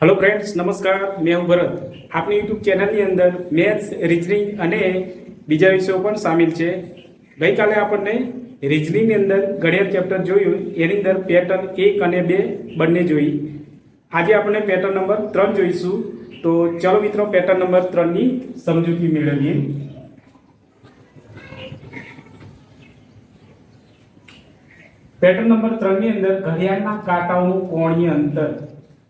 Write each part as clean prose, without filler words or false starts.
Hello friends, नमस्कार। मैं हूं भरत। आपनी यूट्यूब चैनल ની અંદર મેથ્સ, રીઝનિંગ અને બીજા વિષયો પણ સામેલ છે। ગઈકાલે આપણને રીઝનિંગ ની અંદર ઘડિયાળ ચેપ્ટર જોયું, એની અંદર પેટર્ન 1 અને 2 બંને જોઈ। આજે આપણે પેટર્ન નંબર 3 જોઈશું। તો ચલો મિત્રો, પેટર્ન નંબર 3 ની સમજૂતી મેળવીએ। પેટર્ન નંબર 3 ની અંદર ઘડિયાળના કાંટાઓનું કોણીય અંતર,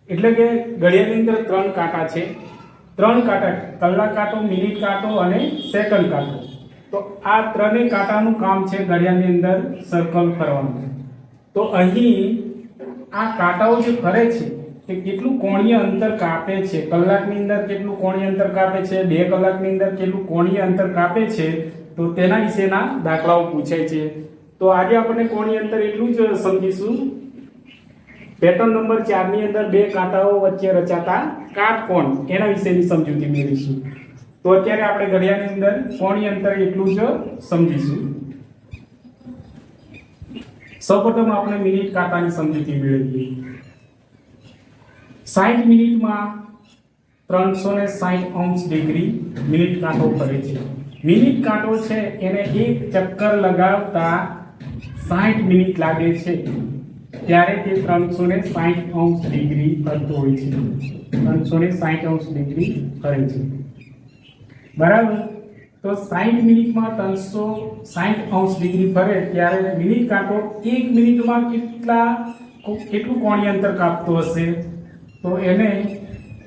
એટલે કે ઘડિયાળની અંદર 3 કાંટા છે। 3 કાંટા, કલાક કાંટો, મિનિટ કાંટો અને સેકન્ડ કાંટો। તો આ ત્રણેય કાંટાનું કામ છે ઘડિયાળની અંદર સર્કલ કરવાનું। તો અહીં આ કાંટાઓ જે ફરે છે તે કેટલું કોણીય અંતર કાપે છે, કલાકની અંદર કેટલું કોણીય અંતર કાપે છે, 2 કલાકની અંદર કેટલું કોણીય અંતર કાપે છે, તો તેના વિશેના દાખલાઓ પૂછાય છે। તો આજે આપણે કોણીય અંતર એટલું જ સમજીશું। પેટર્ન નંબર 4 ની અંદર 2 કાંટાઓ વચ્ચે રચાતા કાટકોણ, એના વિશેની સમજૂતી મેળવીશું। તો અત્યારે આપણે ઘડિયાળની અંદર કોણીય અંતર એટલું જ સમજીશું। સૌપ્રથમ આપણે મિનિટ કાંટાની સમજૂતી મેળવીએ। 60 મિનિટમાં 360° મિનિટ કાંટો ફરે છે। મિનિટ કાંટો છે એને એક ચક્કર લગાવતા 60 મિનિટ લાગે છે, ત્યારે તે 360° ફરતો હોય છે। 360° ફરે છે, બરાબર। તો 60 મિનિટમાં 360° ફરે ત્યારે મિનિટ કાંટો 1 મિનિટમાં કેટલું કોણીય અંતર કાપતો હશે? તો એને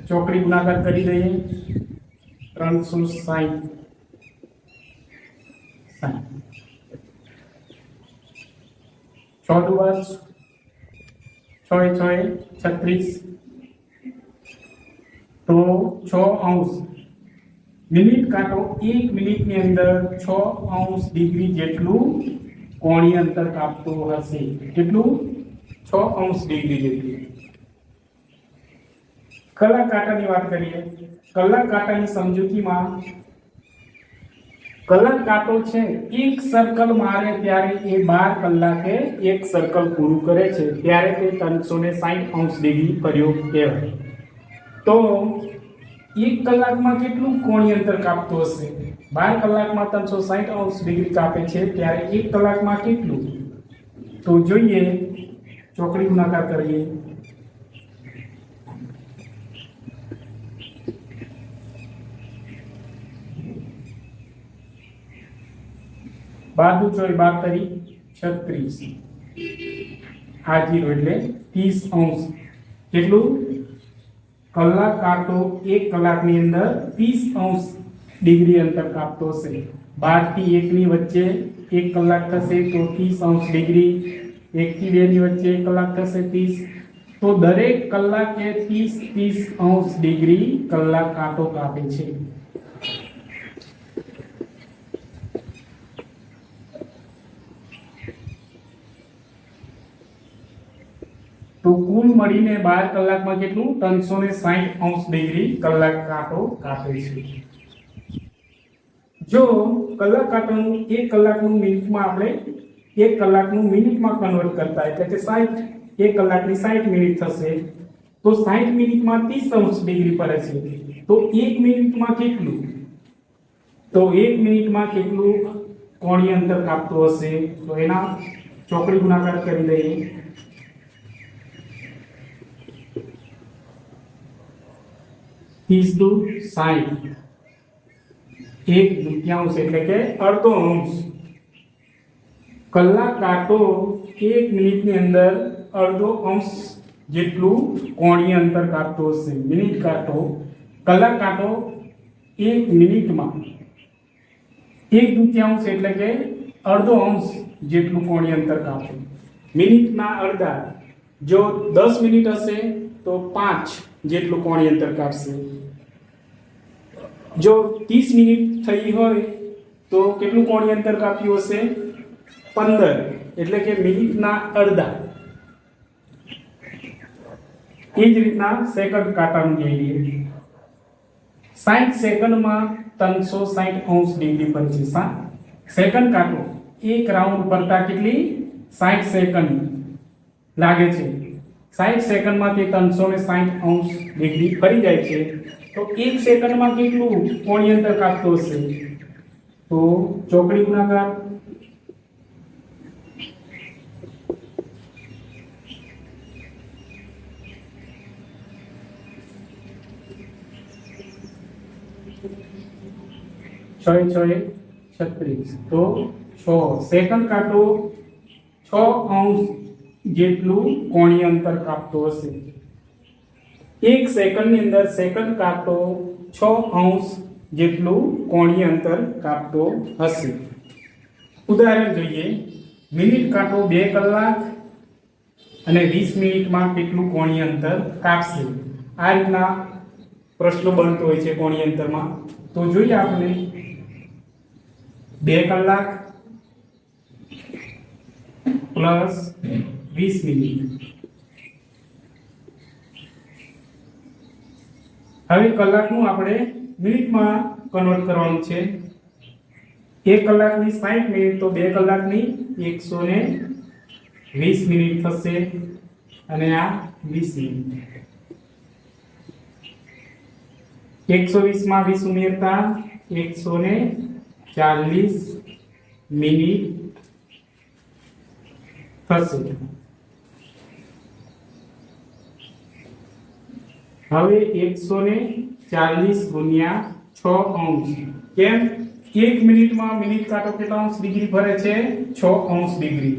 ચોકડી ગુણાકાર કરી દઈએ। 360 6 દુ 6 36, તો 6° મિનિટ કાંટો 1 મિનિટની અંદર 6° જેટલું કોણીય અંતર કાપતો હશે। કેટલું? 6° જેટલું। કલાક કાંટાની વાત કરીએ। કલાક કાંટાની સમજૂતીમાં કલાક કાંટો છે એક સર્કલ મારે ત્યારે એ 12 કલાકે એક સર્કલ પૂરું કરે છે, ત્યારે તે 360° ફર્યો કહેવાય। તો 1 કલાકમાં કેટલું કોણીય અંતર કાપતો હશે? 12 કલાકમાં 360° કાપે છે, ત્યારે 1 કલાકમાં કેટલું? તો જોઈએ, ચોકડી ગુણાકાર કરીએ। 12 દુ 12 36, આ 0 એટલે 30°। કેટલું? કલાક કાંટો 1 કલાકની અંદર 30° અંતર કાપતો હશે। 12 થી 1 ની વચ્ચે 1 કલાક થશે તો 30°, 1 થી 2 ની વચ્ચે 1 કલાક થશે 30, તો દરેક કલાકે 30° કલાક કાંટો કાપે છે। તો કુલ મળીને 12 કલાકમાં કેટલું? 360° કલાક કાંટો કાપે છે। જો કલાક કાંટાનું 1 કલાકનું મિનિટમાં આપણે 1 કલાકનું મિનિટમાં કન્વર્ટ કરતા, એટલે કે 60, 1 કલાકની 60 મિનિટ થશે, તો 60 મિનિટમાં 30° ફરે છે, તો 1 મિનિટમાં કેટલું? તો 1 મિનિટમાં કેટલું કોણીય અંતર કાપતો હશે? તો એના ચોકડી ગુણાકાર કરી દઈએ। 30 દુ 60, 1/2 એટલે કે અડધો અંશ। કલાક કાંટો 1 મિનિટની અંદર અડધો અંશ જેટલું કોણીય અંતર કાપતો હશે। મિનિટ કાંટો, કલાક કાંટો 1 મિનિટમાં 1/2 એટલે કે અડધો અંશ જેટલું કોણીય અંતર કાપે। મિનિટના અડધા, જો 10 મિનિટ હશે તો 5 જેટલું કોણીય અંતર કાપશે। જો 30 મિનિટ થઈ હોય તો કેટલું કોણીય અંતર કાપ્યું હશે? 15, એટલે કે મિનિટના અડધા। એ જ રીતના સેકન્ડ કાંટાનું જોઈએ। 60 સેકન્ડમાં 360° ફરે છે। સેકન્ડ કાંટો એક રાઉન્ડ ફરતા કેટલી? 60 સેકન્ડ લાગે છે। 60 સેકન્ડમાં તે 360° ફરી જાય છે, તો 1 સેકન્ડમાં કેટલું કોણીય અંતર કાપતો હશે? તો ચોકડી ગુણાકાર છ 36, તો 6 સેકન્ડ કાંટો 6° જેટલું કોણીય અંતર કાપતો હશે. 1 સેકન્ડની અંદર સેકન્ડ કાંટો 6° જેટલું કોણીય અંતર કાપતો હશે. ઉદાહરણ જોઈએ. મિનિટ કાંટો 2 કલાક અને 20 મિનિટમાં કેટલું કોણીય અંતર કાપશે? આ રીતના પ્રશ્નો બનતો હોય છે કોણીય અંતરમાં. તો જોઈએ આપણે 2 કલાક પ્લસ 20 મિનિટ. હવે કલાકનું આપણે મિનિટમાં કન્વર્ટ કરવાનું છે. 1 કલાકની 60 મિનિટ, તો 2 કલાકની 120 મિનિટ થશે અને આ 20 મિનિટ. 120 માં 20 ઉમેરતા 140 મિનિટ થશે. હવે 140 ગુણ્યા 6°. કેમ? 1 મિનિટમાં મિનિટ કાંટો કેટલા અંશ ડિગ્રી ફરે છે? 6°.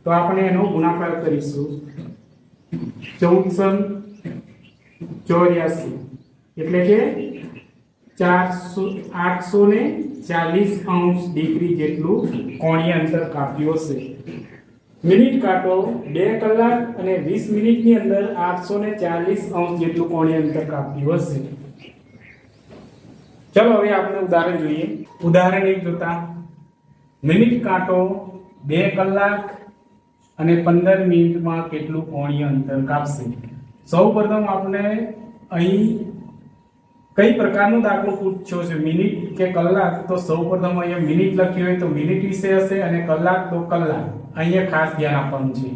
તો આપણે એનો ગુણાકાર કરીશું. 1484 એટલે કે 840° જેટલું કોણીય અંતર કાપ્યું હશે. મિનિટ કાંટો 2 કલાક અને 20 મિનિટની અંદર 840° જેટલું કોણીય અંતર કાપ્યું હશે. ચલો હવે આપણે ઉદાહરણ જોઈએ. ઉદાહરણ 1 જોતા મિનિટ કાંટો 2 કલાક અને 15 મિનિટમાં કેટલું કોણીય અંતર કાપશે? સૌપ્રથમ આપણે અહીં કઈ પ્રકારનો દાખલો પૂછ્યો છે, મિનિટ કે કલાક? તો સૌપ્રથમ અહીંયા મિનિટ લખી હોય તો મિનિટ વિશે હશે અને કલાક તો કલાક. અહીંયા ખાસ ધ્યાન આપવાનું છે.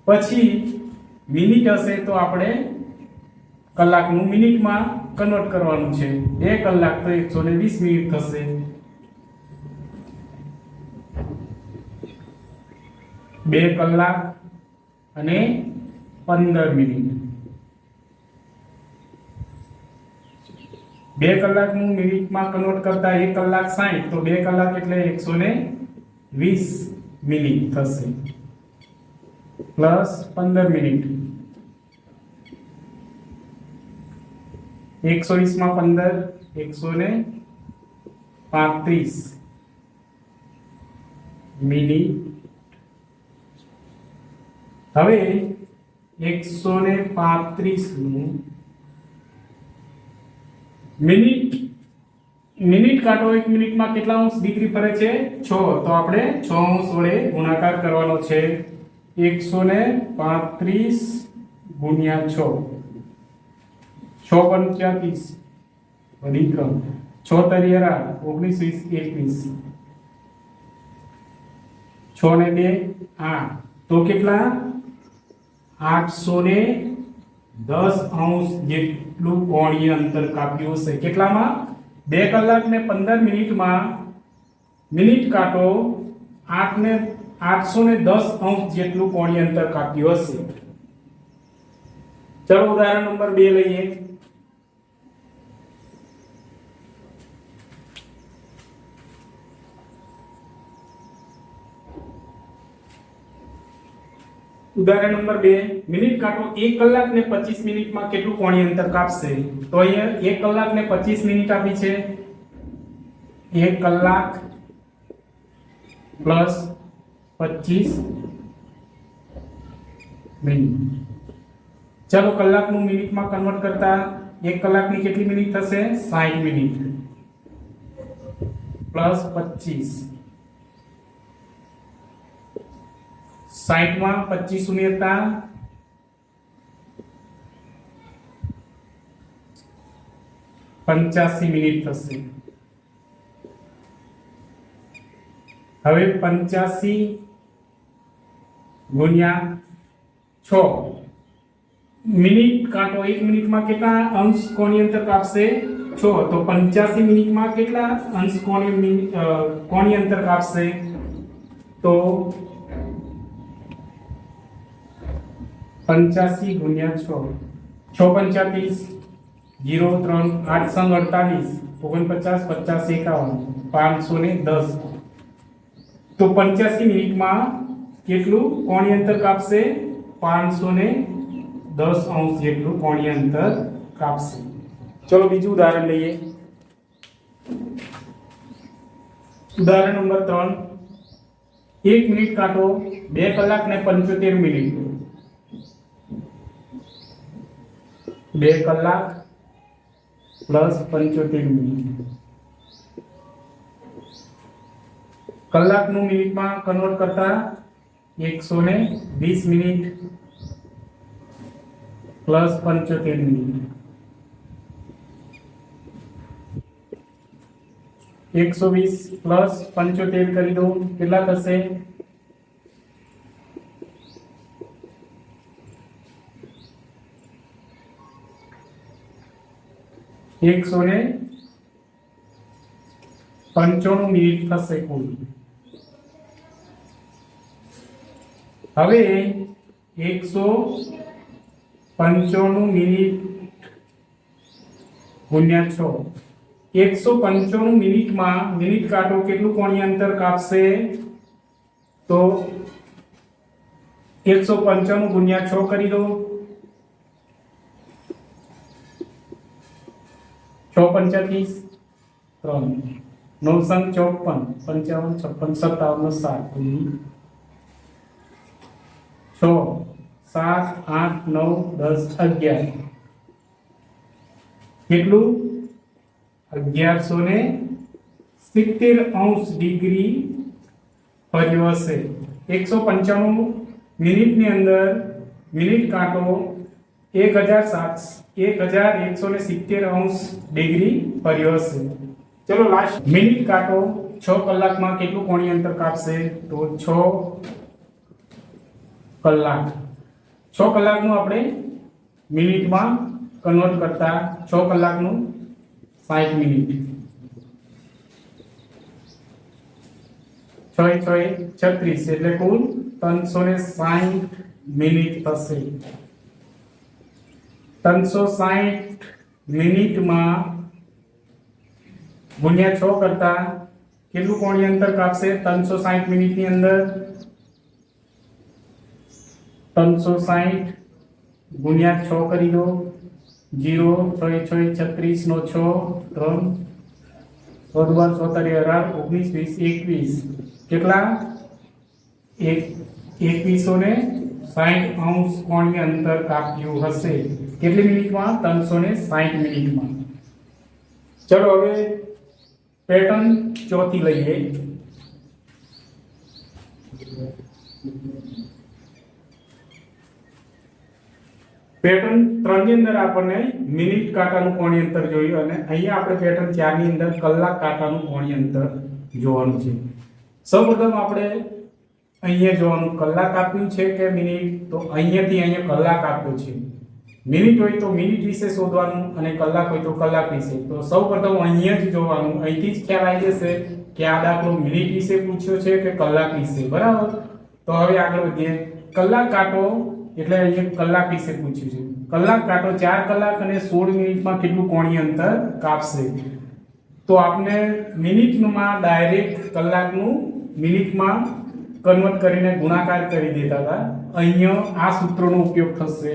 પછી મિનિટ હશે તો આપણે કલાકનું મિનિટમાં કન્વર્ટ કરવાનું છે. 2 કલાક તો 120 મિનિટ થશે. બે કલાક અને 15 મિનિટ. 2 કલાકનું મિનિટમાં કન્વર્ટ કરતા 1 કલાક 60, તો 2 કલાક એટલે 120 મિનિટ થશે પ્લસ 15 મિનિટ. 120 માં 15 135 મિનિટ. હવે 135 નું મિનિટ કાંટો 1 મિનિટમાં કેટલા અંશ ડિગ્રી ફરે છે? 6, તો આપણે 6 વડે ગુણાકાર કરવાનો છે. 135 ગુણ્યા 6, 6 35 વળી 3, 6 તરિયા 19 21, 6 ને 2 8, તો કેટલા? 810° જેટલું કોણીય અંતર કાપ્યું હશે. કેટલામાં? 2 કલાક ને 15 મિનિટમાં મિનિટ કાંટો 810° જેટલું કોણીય અંતર કાપ્યું હશે. ચલો ઉદાહરણ નંબર 2 લઈએ. ઉદાહરણ નંબર 2 મિનિટ કાંટો 1 કલાક ને 25 મિનિટમાં કેટલું કોણીય અંતર કાપશે? તો અહીંયા 1 કલાક ને 25 મિનિટ આપી છે. 1 કલાક પ્લસ 25 મિનિટ. ચાલો કલાકનું મિનિટમાં કન્વર્ટ કરતા 1 કલાકની કેટલી મિનિટ થશે? 60 મિનિટ પ્લસ 25. 60 માં 25 ઉમેરતા 85 મિનિટ થશે. હવે 85 ગુણ્યા 6, મિનિટ કાંટો 1 મિનિટમાં કેટલા અંશ કોણીય અંતર કાપશે 6, તો 85 મિનિટમાં કેટલા અંશ કોણીય અંતર કાપશે, તો 85 ગુણ્યા 6, 6 35 0 3 8 સંગ 48 49 50 51 510, તો 85 મિનિટમાં કેટલું કોણીય અંતર કાપશે, 510 અંશ જેટલું કોણીય અંતર કાપશે. ચલો બીજું ઉદાહરણ લઈએ. ઉદાહરણ નંબર 3. 1 મિનિટ કાંટો 2 કલાક ને 75 મિનિટ. 2 કલાક પ્લસ 75 મિનિટ. કલાકનું મિનિટમાં કન્વર્ટ કરતા 120 મિનિટ પ્લસ 75 મિનિટ. 120 પ્લસ 75 કરી દો, કેટલા થશે, 195 મિનિટ થશે કુલ. હવે 195 મિનિટ ગુણ્યા 6, 195 મિનિટમાં મિનિટ કાંટો કેટલું કોણીય અંતર કાપશે, તો 195 ગુણ્યા 6 કરી દો, 6 35 3 9 સંગ 54 55 56 57 60 6 7 8 9 10 11 કેટલું, 1170 અંશ ડિગ્રી ફર્યો હશે. 195 મિનિટની અંદર મિનિટ કાંટો 1170 અંશ ડિગ્રી ફર્યો હશે. ચલો લાસ્ટ, મિનિટ કાંટો 6 કલાકમાં કેટલું કોણીય અંતર કાપશે, તો 6 કલાક. 6 કલાકનું આપણે મિનિટમાં કન્વર્ટ કરતા 6 કલાકનું 60 મિનિટ. 6 36 એટલે કુલ 360 મિનિટ થશે. 360 મિનિટમાં ગુણ્યા 6 કરતા કેટલું કોણીય અંતર કાપશે, 360 મિનિટની અંદર 360 ગુણ્યા 6 કરી દો, 0 6 36 નો 6 3 14 17 18 19 20 21 કેટલા, 2160 અંશ કોણીય અંતર કાપ્યું હશે. કેટલી મિનિટમાં, 360 મિનિટમાં. ચલો હવે પેટર્ન ચોથી લઈએ. પેટર્ન 3 ની અંદર આપણને મિનિટ કાંટાનું કોણીય અંતર જોયું અને અહીંયા આપણે પેટર્ન 4 ની અંદર કલાક કાંટાનું કોણીય અંતર જોવાનું છે. સૌપ્રથમ આપણે અહીંયા જોવાનું કલાક આપ્યું છે કે મિનિટ, તો અહીંયાથી અહીંયા કલાક આપ્યો છે. મિનિટ હોય તો મિનિટ વિશે શોધવાનું અને કલાક હોય તો કલાક વિશે. તો સૌપ્રથમ અહીંયા જ જોવાનું, અહીંથી જ ખ્યાલ આવી જશે કે આ દાખલો મિનિટ વિશે પૂછ્યો છે કે કલાક વિશે. બરાબર, તો હવે આગળ વધીએ. કલાક કાંટો એટલે અહીંયા કલાક વિશે પૂછ્યું છે. કલાક કાંટો 4 કલાક અને 16 મિનિટમાં કેટલું કોણીય અંતર કાપશે, તો આપણે મિનિટમાં ડાયરેક્ટ કલાકનું મિનિટમાં કન્વર્ટ કરીને ગુણાકાર કરી દેતા હતા. અહીંયા આ સૂત્રનો ઉપયોગ થશે.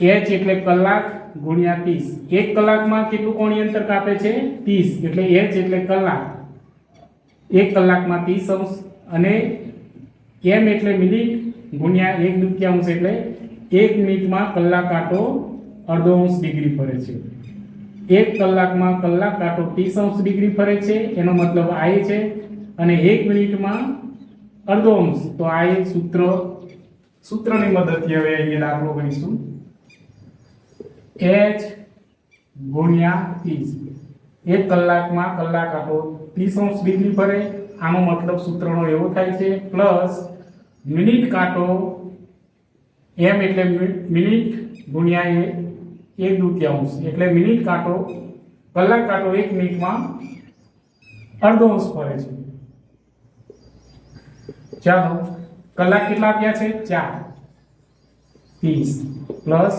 h એટલે કલાક ગુણ્યા 30. 1 કલાકમાં કેટલું કોણીય અંતર કાપે છે, 30, એટલે h એટલે કલાક. 1 કલાકમાં 30 અંશ અને m એટલે મિનિટ ગુણ્યા 1/2 એટલે 1 મિનિટમાં કલાક કાંટો અડધો અંશ ડિગ્રી ફરે છે. 1 કલાકમાં કલાક કાંટો 30 અંશ ડિગ્રી ફરે છે, એનો મતલબ આ છે. અને 1 મિનિટમાં અડધો અંશ, તો આ એક સૂત્રની મદદથી હવે અહીંયા દાખલો ગણીશું. h ગુણ્યા 30. 1 કલાકમાં કલાક કાંટો 30 અંશ ડિગ્રી ફરે, આનો મતલબ સૂત્રનો એવો થાય છે, પ્લસ મિનિટ કાંટો m એટલે મિનિટ ગુણ્યા 1/2 એટલે મિનિટ કાંટો કલાક કાંટો 1 મિનિટમાં અડધો અંશ ફરે છે। ચાલો કલાક કેટલા આપ્યા છે 4 30 પ્લસ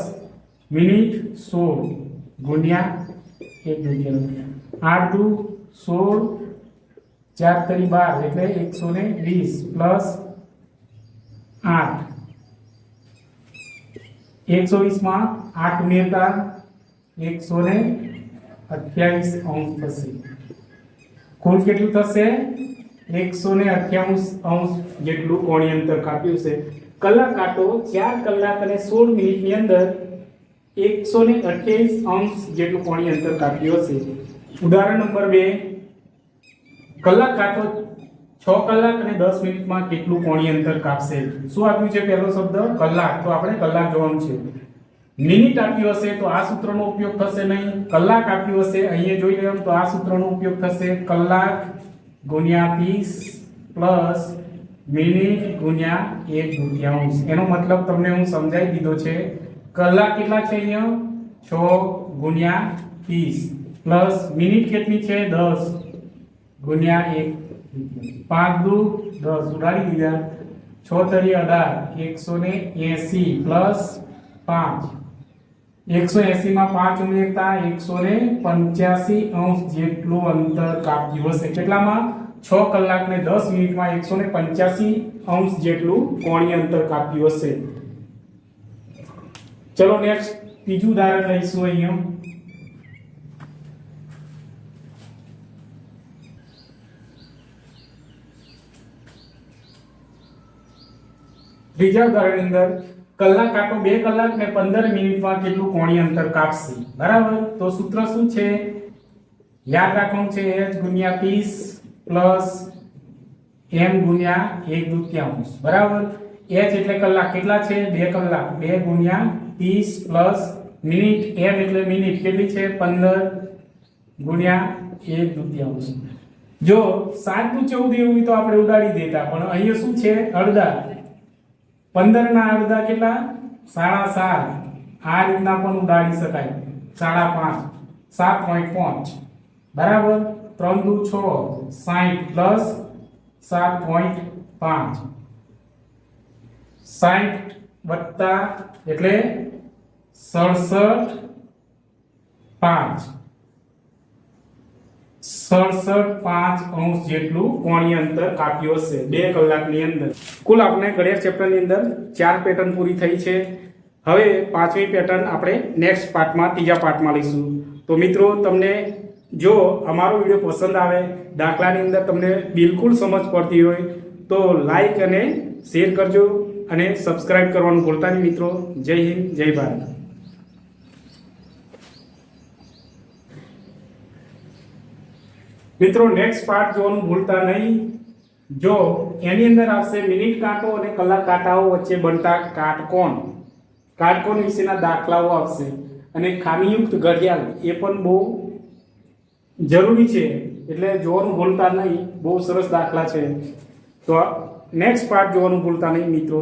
મિનિટ 16 ગુણ્યા 1/2 8 દુ 16 4 તરી 12 એટલે 120 પ્લસ 8 120 માં 8 ઉમેરતા 128 અંશ થશે। કુલ કેટલું થશે 128 અંશ જેટલું કોણીય અંતર કાપ્યું છે। કલાક કાંટો 4 કલાક અને 16 મિનિટની અંદર 128 અંશ જેટલું કોણીય અંતર કાપ્યું હશે। ઉદાહરણ નંબર 2 કલાક કાંટો 6 કલાક અને 10 મિનિટમાં કેટલું કોણીય અંતર કાપશે? શું આપ્યું છે પહેલો શબ્દ કલાક, તો આપણે કલાક જોવાનું છે। મિનિટ આપ્યું હશે તો આ સૂત્રનો ઉપયોગ થશે નહીં। કલાક આપ્યું હશે અહીંયા જોઈ લેવાનું તો આ સૂત્રનો ઉપયોગ થશે। કલાક ગુણ્યા 30 પ્લસ મિનિટ ગુણ્યા 1/2 એનો મતલબ તમને હું સમજાવી દીધો છે। કલાક કેટલા છે અહીંયા 6 ગુણ્યા 30 પ્લસ મિનિટ કેટલી છે 10 ગુણ્યા 1 5 દુ 10 ઉડાડી દીધા 6 તરી 18 180 પ્લસ 5 180 માં 5 ઉમેરતા 185 અંશ જેટલું અંતર કાપ્યું હશે। કેટલામાં 6 કલાક ને 10 મિનિટમાં 185 અંશ જેટલું કોણીય અંતર કાપ્યું હશે। ચલો નેક્સ્ટ ત્રીજું ઉદાહરણ લઈશું। અહીંયા ત્રીજા ઉદાહરણની અંદર કલાક કાંટો 2 કલાક ને 15 મિનિટમાં કેટલું કોણીય અંતર કાપશે? બરાબર, તો સૂત્ર શું છે યાદ રાખવાનું છે h ગુણ્યા 30 પ્લસ m ગુણ્યા 1/2 બરાબર। h એટલે કલાક કેટલા છે 2 કલાક 2 ગુણ્યા 30 પ્લસ મિનિટ m એટલે મિનિટ કેટલી છે 15 ગુણ્યા 1/2। જો 7 દુ 14 એવું તો આપણે ઉડાડી દેતા, પણ અહીંયા શું છે અડધા 15 ના અડધા કેટલા 7.5 આ રીતના પણ ઉડાડી શકાય 5.5 7.5 બરાબર 3 દુ 6 60 પ્લસ 7.5 60 વત્તા એટલે 67.5 અંશ જેટલું કોણીય અંતર કાપ્યું હશે 2 કલાકની અંદર। કુલ આપણે ઘડિયાળ ચેપ્ટરની અંદર 4 પેટર્ન પૂરી થઈ છે। હવે 5મી પેટર્ન આપણે નેક્સ્ટ પાર્ટમાં ત્રીજા પાર્ટમાં લઈશું। તો મિત્રો તમને જો અમારો વિડિયો પસંદ આવે, દાખલાની અંદર તમને બિલકુલ સમજ પડતી હોય તો લાઈક અને શેર કરજો અને સબસ્ક્રાઇબ કરવાનું ભૂલતા નહીં મિત્રો। જય હિન્દ, જય ભારત। મિત્રો નેક્સ્ટ પાર્ટ જોવાનું ભૂલતા નહીં। જો એની અંદર આવશે મિનિટ કાંટો અને કલાક કાંટાઓ વચ્ચે બનતા કાટકોણ વિશેના દાખલાઓ આવશે અને ખામીયુક્ત ઘડિયાળ એ પણ બહુ જરૂરી છે, એટલે જોવાનું ભૂલતા નહીં। બહુ સરસ દાખલા છે, તો નેક્સ્ટ પાર્ટ જોવાનું ભૂલતા નહીં મિત્રો।